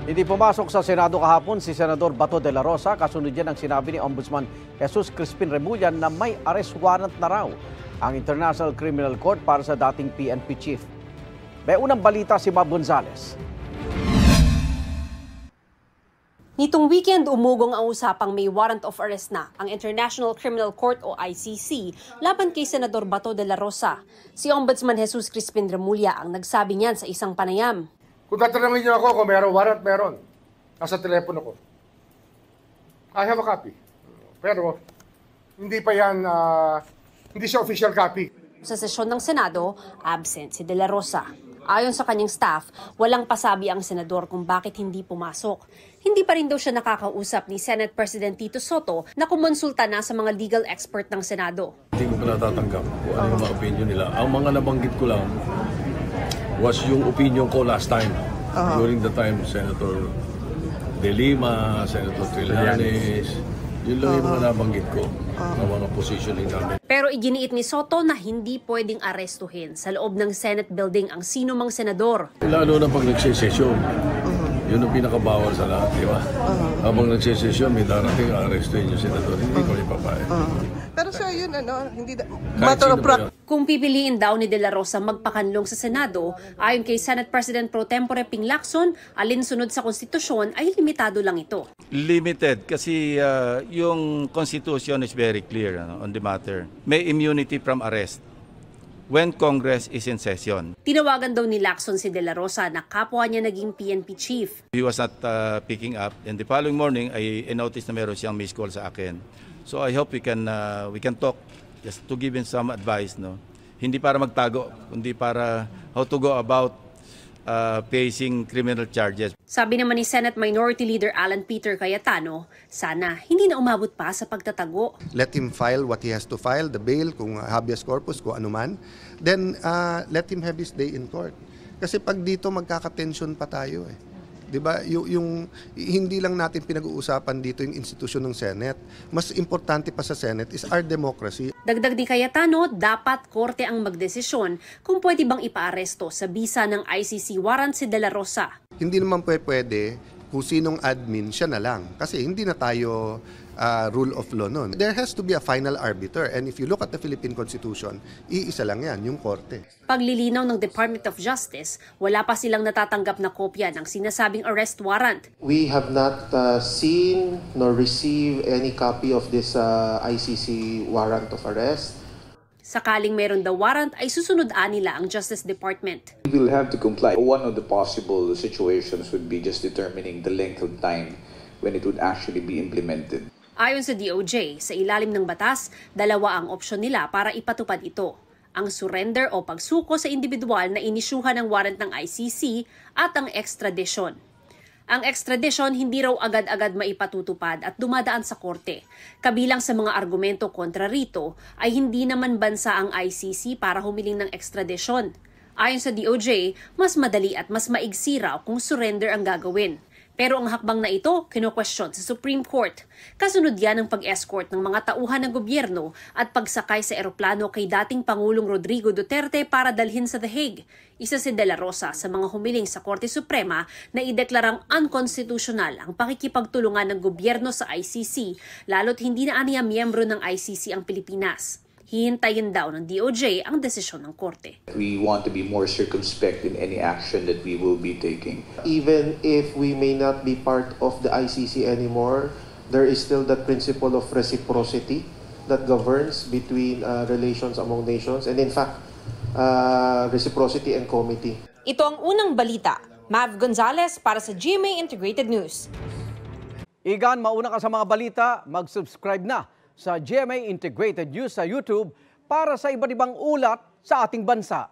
Hindi pumasok sa Senado kahapon si Senador Bato de la Rosa. Kasunod yan ang sinabi ni Ombudsman Jesus Crispin Remulla na may arrest warrant na raw ang International Criminal Court para sa dating PNP chief. May unang balita si Mav Gonzales. Nitong weekend, umugong ang usapang may warrant of arrest na ang International Criminal Court o ICC laban kay Senador Bato de la Rosa. Si Ombudsman Jesus Crispin Remulla ang nagsabi niyan sa isang panayam. Kung tatanungin niyo ako kung meron warrant, meron. Nasa telepono ko. I have a copy. Pero hindi pa yan, hindi siya official copy. Sa sesyon ng Senado, absent si de la Rosa. Ayon sa kanyang staff, walang pasabi ang senador kung bakit hindi pumasok. Hindi pa rin daw siya nakakausap ni Senate President Tito Soto na kumonsulta na sa mga legal expert ng Senado. Hindi ko pa natatanggap kung ano yung mga opinion nila. Ang mga nabanggit ko lang was yung opinion ko last time. During the time Senator De Lima, Senator Trillanes. Yun lang yung mga nabanggit ko ng mga positioning namin. Pero iginiit ni Soto na hindi pwedeng arestuhin sa loob ng Senate building ang sino mang senador. Lalo na pag nagsisesyon. Yun ang pinakabawal sa lahat, di ba? Habang nagsisesyon, may darating arestuhin yung senador. Hindi ko ipapayag. Pero sir, yun hindi matter of practice. Kung pipiliin daw ni De La Rosa magpakanlong sa Senado, ayon kay Senate President Pro Tempore Ping Lacson, alinsunod sa konstitusyon ay limitado lang ito. Limited kasi yung Constitution is very clear on the matter. May immunity from arrest when Congress is in session. Tinawagan daw ni Lacson si De La Rosa na kapwa niya naging PNP chief. He was not picking up and the following morning I noticed na meron siyang missed call sa akin. So I hope we can talk just to give him some advice, no. Hindi para magtago, kundi para how to go about facing criminal charges. Sabi naman ni Senate Minority Leader Alan Peter Cayetano, sana hindi na umabot pa sa pagtatago. Let him file what he has to file, the bail, kung habeas corpus, kung anuman. Then let him have his day in court. Kasi pag dito magkakatensyon pa tayo eh. 'Di ba? Yung hindi lang natin pinag-uusapan dito yung institusyon ng Senate. Mas importante pa sa Senate is our democracy. Dagdag ni Cayetano, dapat korte ang magdesisyon kung pwede bang ipaaresto sa bisa ng ICC warrant si De La Rosa. Hindi naman pwede kung sinong admin siya na lang kasi hindi na tayo rule of law nun. There has to be a final arbiter and if you look at the Philippine Constitution, iisa lang yan, yung korte. Paglilinaw ng Department of Justice, wala pa silang natatanggap na kopya ng sinasabing arrest warrant. We have not seen nor received any copy of this ICC warrant of arrest. Sakaling meron daw warrant ay susunod-an nila ang Justice Department. We will have to comply. One of the possible situations would be just determining the length of time when it would actually be implemented. Ayon sa DOJ, sa ilalim ng batas, dalawa ang opsyon nila para ipatupad ito. Ang surrender o pagsuko sa individual na inisyuhan ng warrant ng ICC at ang extradition. Ang extradition hindi raw agad-agad maipatutupad at dumadaan sa korte. Kabilang sa mga argumento kontra rito ay hindi naman bansa ang ICC para humiling ng extradition. Ayon sa DOJ, mas madali at mas maigsi raw kung surrender ang gagawin. Pero ang hakbang na ito, kino-question sa Supreme Court. Kasunod yan ng pag-escort ng mga tauhan ng gobyerno at pagsakay sa eroplano kay dating Pangulong Rodrigo Duterte para dalhin sa The Hague. Isa si De La Rosa sa mga humiling sa Korte Suprema na ideklarang unconstitutional ang pakikipagtulungan ng gobyerno sa ICC, lalo't hindi na aniya miyembro ng ICC ang Pilipinas. Hihintayin daw ng DOJ ang desisyon ng korte. We want to be more circumspect in any action that we will be taking. Even if we may not be part of the ICC anymore, there is still that principle of reciprocity that governs between relations among nations and in fact, reciprocity and comity. Ito ang unang balita. Mav Gonzales para sa GMA Integrated News. Igan, mauna ka sa mga balita, mag-subscribe na sa GMA Integrated News sa YouTube para sa iba't ibang ulat sa ating bansa.